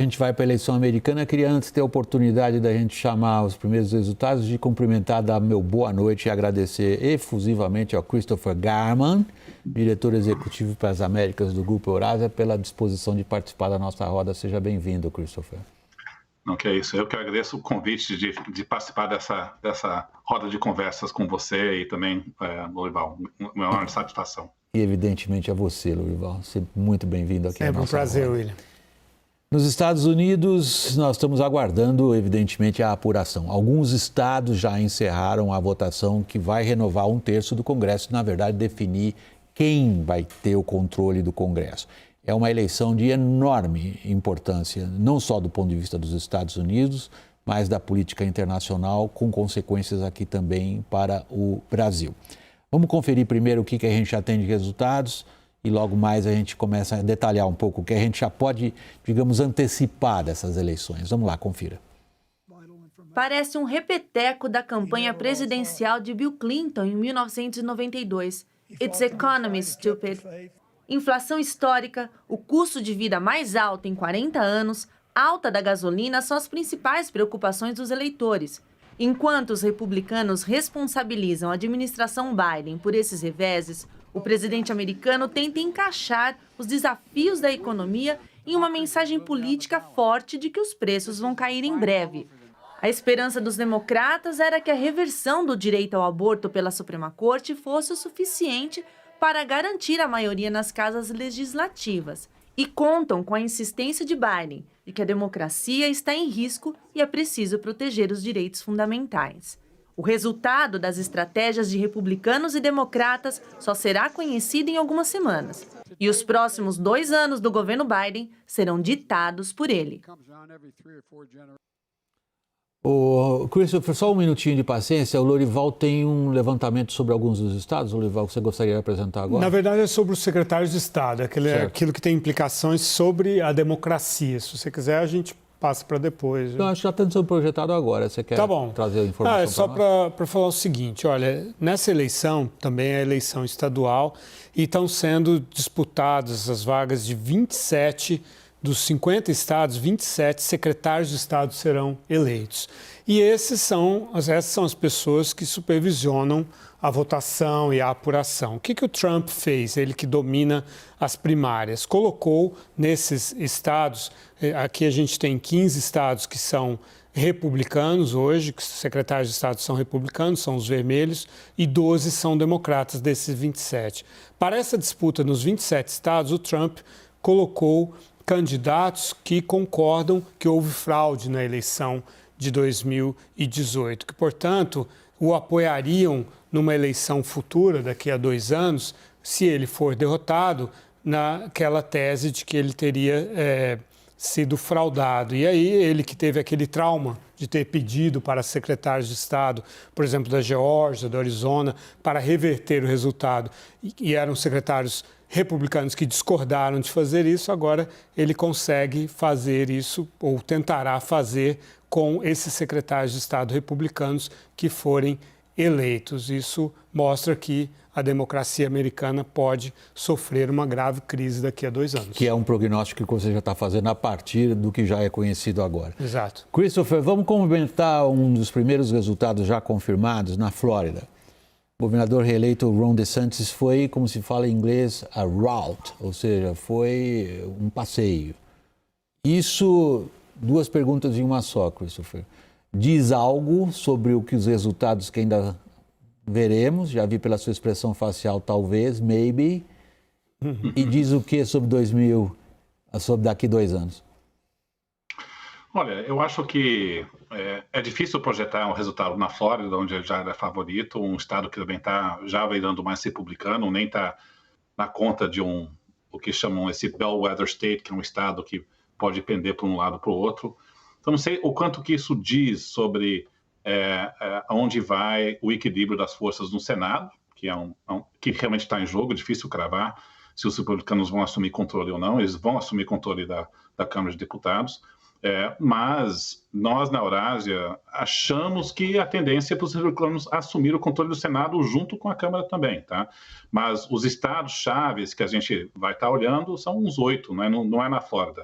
A gente vai para a eleição americana. Queria antes ter a oportunidade da gente chamar os primeiros resultados, de cumprimentar, dar meu boa noite e agradecer efusivamente ao Christopher Garman, diretor executivo para as Américas do Grupo Eurásia, pela disposição de participar da nossa roda. Seja bem-vindo, Christopher. Não, que é isso. Eu que agradeço o convite de participar dessa roda de conversas com você e também, Lourival. Uma enorme satisfação. E evidentemente a você, Lourival. Sempre muito bem-vindo aqui à nossa roda. É um prazer, William. Nos Estados Unidos, nós estamos aguardando, evidentemente, a apuração. Alguns estados já encerraram a votação que vai renovar 1/3 do Congresso, na verdade, definir quem vai ter o controle do Congresso. É uma eleição de enorme importância, não só do ponto de vista dos Estados Unidos, mas da política internacional, com consequências aqui também para o Brasil. Vamos conferir primeiro o que a gente já tem de resultados. E logo mais a gente começa a detalhar um pouco o que a gente já pode, digamos, antecipar dessas eleições. Vamos lá, confira. Parece um repeteco da campanha presidencial de Bill Clinton em 1992. It's economy, stupid. Inflação histórica, o custo de vida mais alto em 40 anos, alta da gasolina são as principais preocupações dos eleitores. Enquanto os republicanos responsabilizam a administração Biden por esses reveses, o presidente americano tenta encaixar os desafios da economia em uma mensagem política forte de que os preços vão cair em breve. A esperança dos democratas era que a reversão do direito ao aborto pela Suprema Corte fosse o suficiente para garantir a maioria nas casas legislativas. E contam com a insistência de Biden de que a democracia está em risco e é preciso proteger os direitos fundamentais. O resultado das estratégias de republicanos e democratas só será conhecido em algumas semanas. E os próximos 2 anos do governo Biden serão ditados por ele. Christopher, só um minutinho de paciência. O Lourival tem um levantamento sobre alguns dos estados, Lourival, que você gostaria de apresentar agora? Na verdade, é sobre os secretários de Estado. Aquilo que tem implicações sobre a democracia. Se você quiser, a gente passa para depois. Não, acho que já está sendo projetado agora. Você quer trazer a informação? É só para falar o seguinte, olha, nessa eleição, também é eleição estadual, e estão sendo disputadas as vagas de 27 dos 50 estados, 27 secretários de Estado serão eleitos. E essas são as pessoas que supervisionam a votação e a apuração. O que o Trump fez? Ele que domina as primárias. Colocou nesses estados, aqui a gente tem 15 estados que são republicanos hoje, que os secretários de Estado são republicanos, são os vermelhos, e 12 são democratas desses 27. Para essa disputa nos 27 estados, o Trump colocou candidatos que concordam que houve fraude na eleição de 2018, que, portanto, o apoiariam numa eleição futura, daqui a 2 anos, se ele for derrotado, naquela tese de que ele teria sido fraudado. E aí ele que teve aquele trauma de ter pedido para secretários de Estado, por exemplo, da Geórgia, do Arizona, para reverter o resultado, e eram secretários republicanos que discordaram de fazer isso, agora ele consegue fazer isso, ou tentará fazer, com esses secretários de Estado republicanos que forem eleitos. Isso mostra que a democracia americana pode sofrer uma grave crise daqui a 2 anos. Que é um prognóstico que você já está fazendo a partir do que já é conhecido agora. Exato. Christopher, vamos comentar um dos primeiros resultados já confirmados na Flórida. O governador reeleito Ron DeSantis foi, como se fala em inglês, a rout, ou seja, foi um passeio. Isso, 2 perguntas em uma só, Christopher. Diz algo sobre o que os resultados que ainda veremos, já vi pela sua expressão facial, talvez, maybe, e diz o que sobre sobre daqui 2 anos? Olha, eu acho que é difícil projetar um resultado na Flórida, onde ele já era favorito, um estado que também está já virando mais republicano, nem está na conta de o que chamam esse bellwether state, que é um estado que pode pender para um lado para o outro. Então, não sei o quanto que isso diz sobre aonde vai o equilíbrio das forças no Senado, que realmente está em jogo, difícil cravar se os republicanos vão assumir controle ou não. Eles vão assumir controle da Câmara de Deputados. Mas nós, na Eurásia, achamos que a tendência é para os republicanos assumir o controle do Senado junto com a Câmara também, tá? Mas os estados chaves que a gente vai estar olhando são uns 8, não é na Flórida.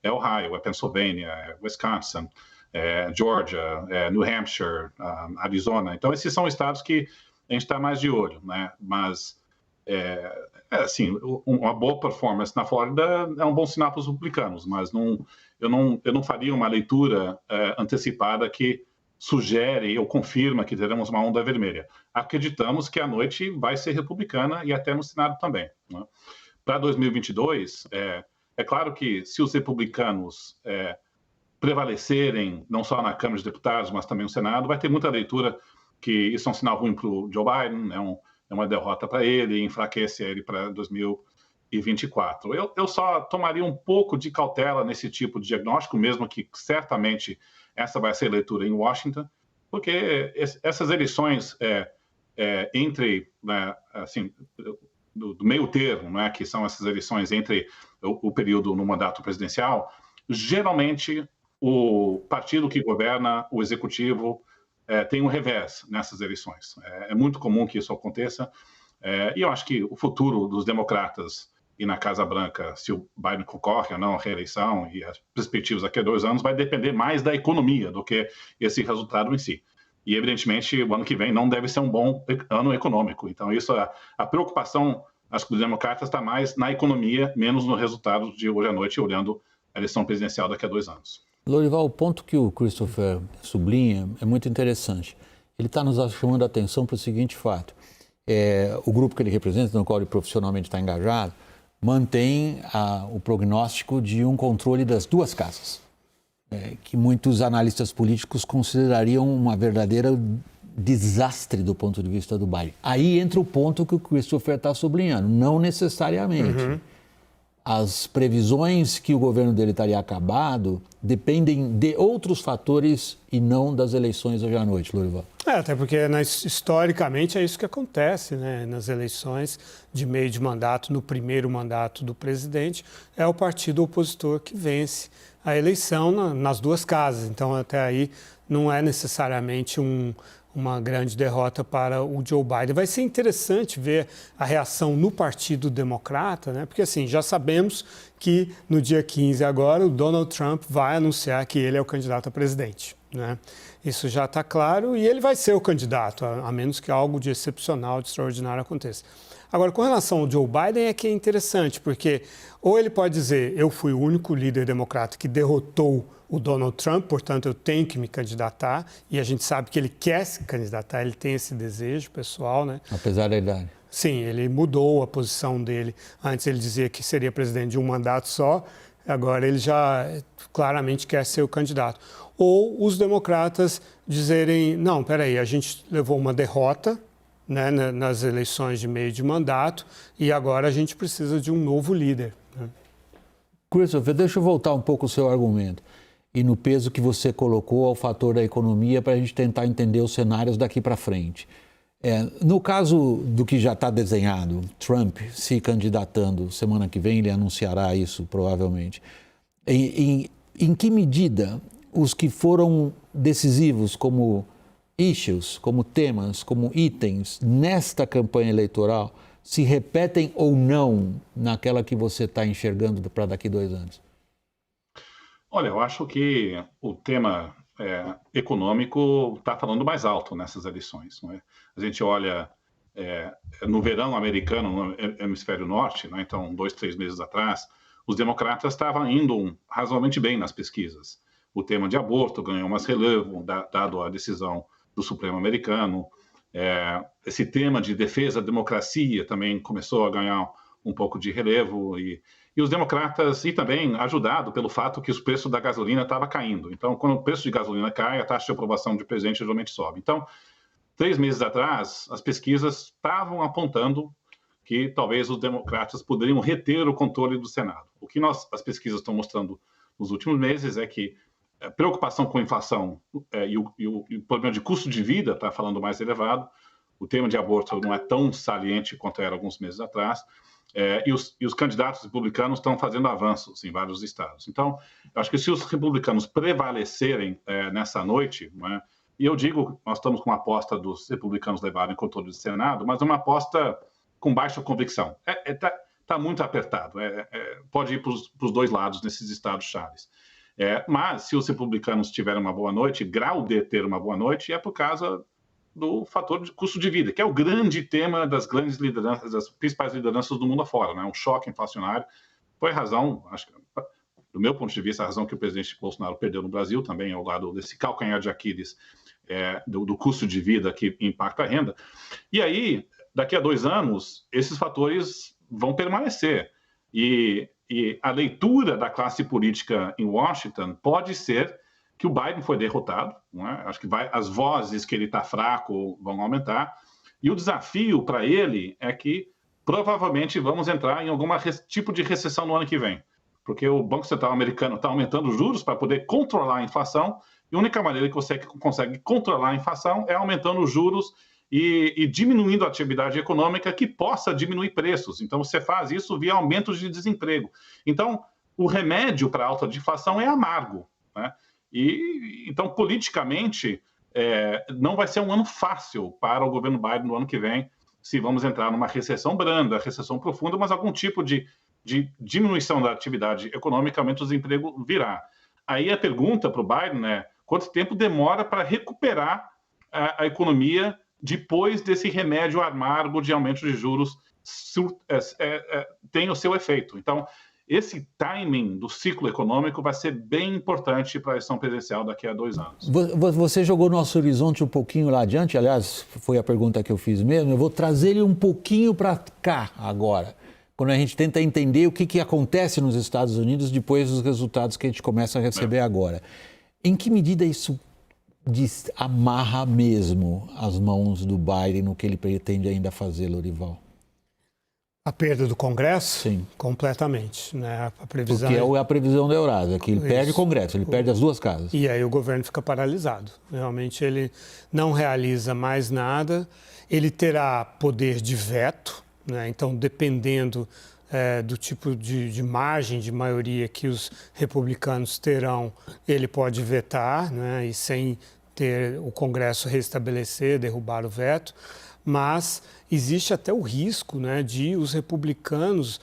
é Ohio, é Pennsylvania, é Wisconsin, é Georgia, é New Hampshire, Arizona. Então, esses são estados que a gente está mais de olho, né? Mas, assim, uma boa performance na Flórida é um bom sinal para os republicanos, mas eu não faria uma leitura antecipada que sugere ou confirma que teremos uma onda vermelha. Acreditamos que a noite vai ser republicana e até no Senado também, né? Para 2022, é claro que se os republicanos prevalecerem, não só na Câmara de Deputados, mas também no Senado, vai ter muita leitura que isso é um sinal ruim para o Joe Biden, é uma derrota para ele, enfraquece ele para 2024. Eu só tomaria um pouco de cautela nesse tipo de diagnóstico, mesmo que certamente essa vai ser a leitura em Washington, porque essas eleições entre, né, assim, do meio termo, né, que são essas eleições entre o período no mandato presidencial, geralmente o partido que governa, o executivo, tem um revés nessas eleições. É muito comum que isso aconteça, e eu acho que o futuro dos democratas e na Casa Branca, se o Biden concorre ou não à reeleição e as perspectivas daqui a 2 anos, vai depender mais da economia do que esse resultado em si. E, evidentemente, o ano que vem não deve ser um bom ano econômico. Então, isso, a preocupação, acho que dos democratas está mais na economia, menos no resultado de hoje à noite, olhando a eleição presidencial daqui a 2 anos. Lorival, o ponto que o Christopher sublinha é muito interessante. Ele está nos chamando a atenção para o seguinte fato. O grupo que ele representa, no qual ele profissionalmente está engajado, mantém o prognóstico de um controle das 2 casas, que muitos analistas políticos considerariam uma verdadeira desastre do ponto de vista do Biden. Aí entra o ponto que o Christopher está sublinhando, não necessariamente. Uhum. As previsões que o governo dele estaria acabado dependem de outros fatores e não das eleições hoje à noite, Lorival. Até porque historicamente é isso que acontece, né? Nas eleições de meio de mandato, no primeiro mandato do presidente, é o partido opositor que vence a eleição nas 2 casas. Então, até aí, não é necessariamente uma grande derrota para o Joe Biden. Vai ser interessante ver a reação no Partido Democrata, né? Porque assim, já sabemos que no dia 15 agora o Donald Trump vai anunciar que ele é o candidato a presidente, né? Isso já está claro e ele vai ser o candidato, a menos que algo de excepcional, de extraordinário aconteça. Agora, com relação ao Joe Biden, é que é interessante, porque ou ele pode dizer, eu fui o único líder democrata que derrotou o Donald Trump, portanto, eu tenho que me candidatar, e a gente sabe que ele quer se candidatar, ele tem esse desejo pessoal, né? Apesar da idade. Sim, ele mudou a posição dele. Antes ele dizia que seria presidente de um mandato só, agora ele já claramente quer ser o candidato. Ou os democratas dizerem, não, peraí, a gente levou uma derrota, né, nas eleições de meio de mandato e agora a gente precisa de um novo líder, né? Christopher, deixa eu voltar um pouco o seu argumento e no peso que você colocou ao fator da economia para a gente tentar entender os cenários daqui para frente. No caso do que já está desenhado, Trump se candidatando, semana que vem ele anunciará isso provavelmente, em que medida os que foram decisivos como issues, como temas, como itens nesta campanha eleitoral se repetem ou não naquela que você está enxergando para daqui 2 anos? Olha, eu acho que o tema econômico está falando mais alto nessas eleições, não é? A gente olha no verão americano, no hemisfério norte, né? Então 2, 3 meses atrás, os democratas estavam indo razoavelmente bem nas pesquisas. O tema de aborto ganhou mais relevo, dado a decisão do Supremo americano. Esse tema de defesa da democracia também começou a ganhar um pouco de relevo e os democratas, e também ajudado pelo fato que o preço da gasolina estava caindo. Então, quando o preço de gasolina cai, a taxa de aprovação de presidente geralmente sobe. Então, 3 meses atrás, as pesquisas estavam apontando que talvez os democratas poderiam reter o controle do Senado. O que as pesquisas estão mostrando nos últimos meses é que a preocupação com a inflação e o problema de custo de vida está falando mais elevado. O tema de aborto não é tão saliente quanto era alguns meses atrás. E os candidatos republicanos estão fazendo avanços em vários estados. Então, eu acho que se os republicanos prevalecerem nessa noite, né, e eu digo, nós estamos com uma aposta dos republicanos levarem controle do Senado, mas uma aposta com baixa convicção. Tá tá muito apertado. Pode ir para os dois lados nesses estados chaves. Mas se os republicanos tiverem uma boa noite, grau de ter uma boa noite, é por causa do fator de custo de vida, que é o grande tema das grandes lideranças, das principais lideranças do mundo afora, né? Um choque inflacionário. Foi a razão, acho que, do meu ponto de vista, a razão que o presidente Bolsonaro perdeu no Brasil também, ao lado desse calcanhar de Aquiles do custo de vida que impacta a renda. E aí, daqui a 2 anos, esses fatores vão permanecer. E a leitura da classe política em Washington pode ser que o Biden foi derrotado, não é? Acho que as vozes que ele está fraco vão aumentar, e o desafio para ele é que provavelmente vamos entrar em algum tipo de recessão no ano que vem, porque o Banco Central americano está aumentando os juros para poder controlar a inflação, e a única maneira que você consegue controlar a inflação é aumentando os juros e diminuindo a atividade econômica que possa diminuir preços. Então, você faz isso via aumentos de desemprego. Então, o remédio para a alta de inflação é amargo, né? Então, politicamente, não vai ser um ano fácil para o governo Biden no ano que vem, se vamos entrar numa recessão branda, recessão profunda, mas algum tipo de diminuição da atividade econômica, aumento do desemprego virá. Aí a pergunta para o Biden é quanto tempo demora para recuperar a economia depois desse remédio amargo de aumento de juros tem o seu efeito. Então, esse timing do ciclo econômico vai ser bem importante para a eleição presidencial daqui a 2 anos. Você jogou nosso horizonte um pouquinho lá adiante, aliás, foi a pergunta que eu fiz mesmo. Eu vou trazer ele um pouquinho para cá agora, quando a gente tenta entender o que acontece nos Estados Unidos depois dos resultados que a gente começa a receber agora. Em que medida isso amarra mesmo as mãos do Biden no que ele pretende ainda fazer, Lorival? A perda do Congresso? Sim. Completamente, né? A previsão porque é a previsão da Eurásia, que ele perde o Congresso, ele perde as 2 casas. E aí o governo fica paralisado. Realmente ele não realiza mais nada, ele terá poder de veto, né? Então, dependendo do tipo de margem de maioria que os republicanos terão, ele pode vetar, né? E sem ter o Congresso restabelecer, derrubar o veto. Mas existe até o risco, né, de os republicanos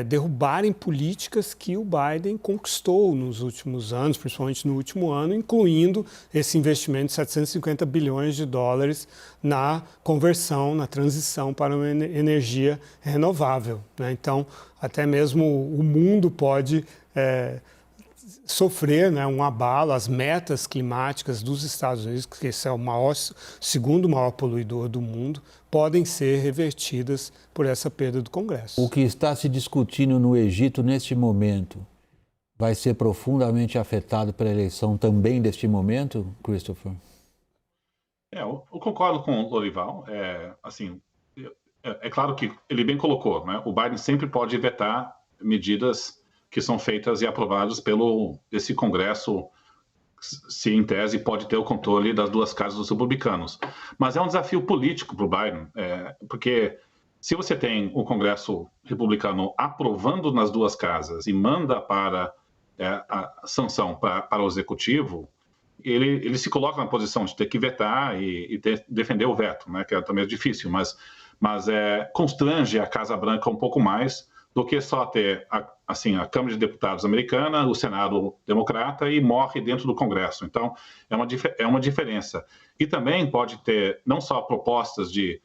derrubarem políticas que o Biden conquistou nos últimos anos, principalmente no último ano, incluindo esse investimento de 750 bilhões de dólares na conversão, na transição para uma energia renovável, né? Então, até mesmo o mundo pode sofrer, né, um abalo. As metas climáticas dos Estados Unidos, que esse é o segundo maior poluidor do mundo, podem ser revertidas por essa perda do Congresso. O que está se discutindo no Egito neste momento vai ser profundamente afetado pela eleição também deste momento, Christopher? Eu concordo com o Lorival. É claro que ele bem colocou, né? O Biden sempre pode vetar medidas que são feitas e aprovadas pelo esse Congresso, se em tese pode ter o controle das 2 casas dos republicanos. Mas é um desafio político para o Biden, porque se você tem o Congresso republicano aprovando nas 2 casas e manda para a sanção para o executivo, ele se coloca na posição de ter que vetar e defender o veto, né, que também é difícil, mas constrange a Casa Branca um pouco mais do que só ter a Câmara de Deputados americana, o Senado democrata e morre dentro do Congresso. Então, é uma diferença. E também pode ter não só propostas de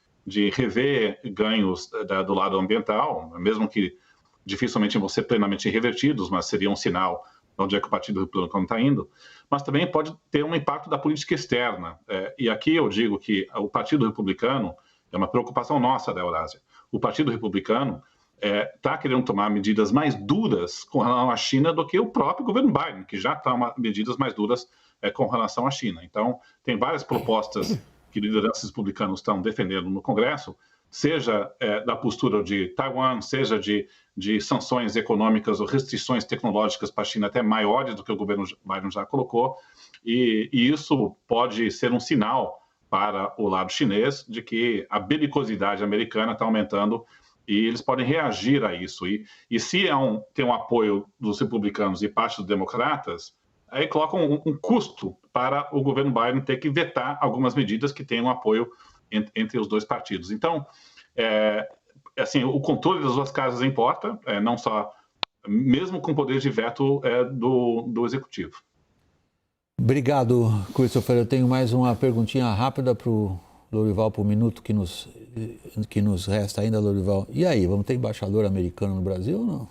rever ganhos do lado ambiental, mesmo que dificilmente vão ser plenamente revertidos, mas seria um sinal de onde é que o Partido Republicano está indo, mas também pode ter um impacto da política externa. E aqui eu digo que o Partido Republicano é uma preocupação nossa da Eurásia. O Partido Republicano está querendo tomar medidas mais duras com relação à China do que o próprio governo Biden, que já toma medidas mais duras com relação à China. Então, tem várias propostas que lideranças republicanos estão defendendo no Congresso, seja da postura de Taiwan, seja de sanções econômicas ou restrições tecnológicas para a China até maiores do que o governo Biden já colocou, e isso pode ser um sinal para o lado chinês de que a belicosidade americana está aumentando e eles podem reagir a isso. E se tem um apoio dos republicanos e parte dos democratas, aí colocam um custo para o governo Biden ter que vetar algumas medidas que tenham apoio entre os 2 partidos. Então, assim, o controle das duas casas importa, não só, mesmo com poder de veto do executivo. Obrigado, Christopher. Eu tenho mais uma perguntinha rápida para o Lorival, por minuto que nos resta ainda, Lorival. E aí, vamos ter embaixador americano no Brasil ou não?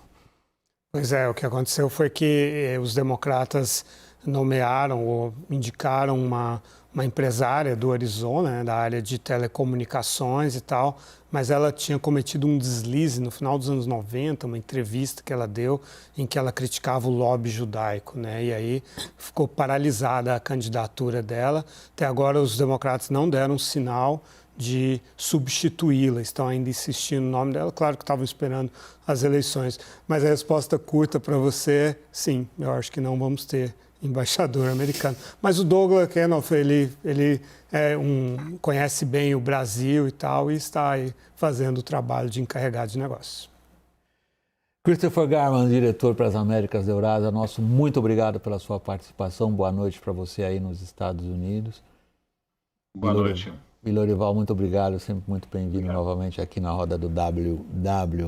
Pois é, o que aconteceu foi que os democratas nomearam ou indicaram uma empresária do Arizona, né, da área de telecomunicações e tal, mas ela tinha cometido um deslize no final dos anos 90, uma entrevista que ela deu em que ela criticava o lobby judaico, né, e aí ficou paralisada a candidatura dela. Até agora os democratas não deram sinal de substituí-la, estão ainda insistindo no nome dela, claro que estavam esperando as eleições, mas a resposta curta para você, sim, eu acho que não vamos ter embaixador americano. Mas o Douglas Kenoff, ele conhece bem o Brasil e tal, e está aí fazendo o trabalho de encarregado de negócios. Christopher Garman, diretor para as Américas da Eurásia, nosso muito obrigado pela sua participação. Boa noite para você aí nos Estados Unidos. Boa noite. E Lorival, muito obrigado, sempre muito bem-vindo novamente aqui na roda do WW.